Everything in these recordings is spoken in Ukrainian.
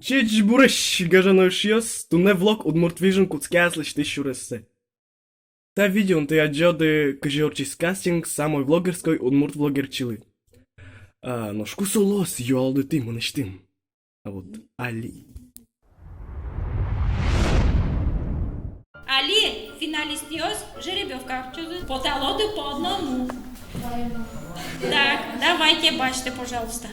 Чеч буреш гажаношиос, ту не влог от мортвижен куцкяслеш ти шуресе. Та видеон те аджоде кажиорчис кастинг самой влогерской от мурт влогерчили. Но шкусо лос юалды ти мънещим. А вот Али. Али, финалистиос, жеребьевка. По талоду по одному. Так, давайте бачите, пожалуйста.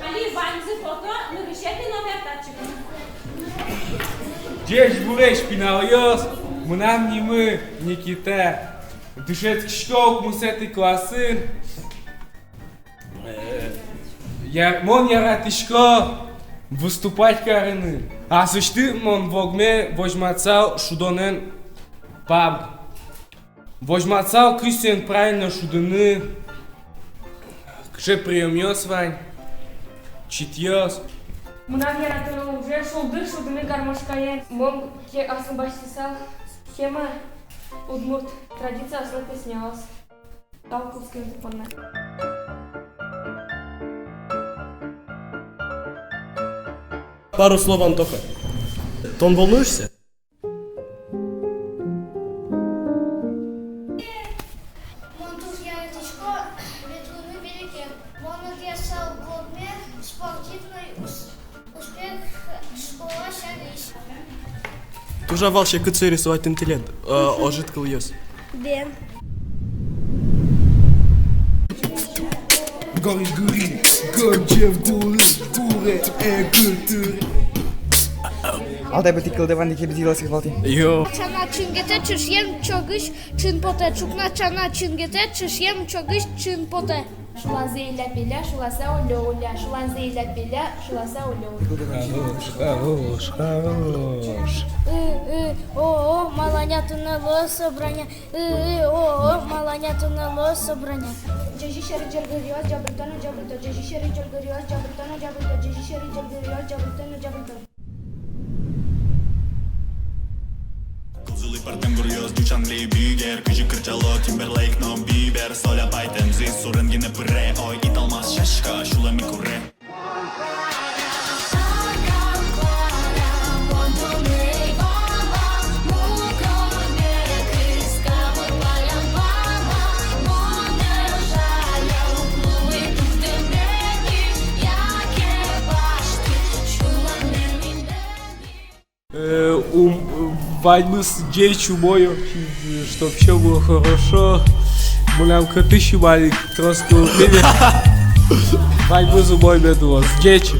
Али, баймзы фото, ну решайте номер татчика. Чеч буреш пинalıyız. Mınam nimi Nikita. Düşet kişkok museti klasın. Мон яратишко выступать карыны. А сышты мон вогме вожмацал шудонен паб. Вожмацал кыстен правильно шудыны. Кше приемёс вань. Читьёс. Мынам яратыны уже шулдыны гармошкае. Мон ке асын башсысал. Тема удмурт традиция асын песнялас. Талковский запомнил. Пару слов, Антоха. Тон, волнуешься? Монтур Яретичко, Ветлуны велики. Монот я стал в блогме, спортивный успех, школа шариш. Тужа валше кыцы рисовать интеллект. Ожиткал ёс. Бен. Gori, Gorjev, Gure, Kultur. Altijd betekelde van die heb die lastig valt. Йо. Чана чингете, чешьем чогыш, чин поте. Чукна чана чингете, чешьем чогыш, чин поте. Шуланзе иля пиля, шуласа олёуля. Шуланзе иля пиля, шуласа олёуля. Хорош. О, маланятуна ло собрання. О, маланятуна ло собрання. Джежи шери джергориоз, джабритона, джабрито. Джежи шери джергориоз, джабритона, джабрито. Джежи шери джергориоз, джабритона, джабрито. Kızılı partem vuruyoruz düşan büyüger Kıcı kırçalo Timberlake no biber Sola baytem ziz sorun yine pırre Oy it almaz şaşka şula mi kurre Вадьмы с дечью бою, чтоб все было хорошо. Мулям коты щибали, троски убили. Вадьмы зубой меду с дечью.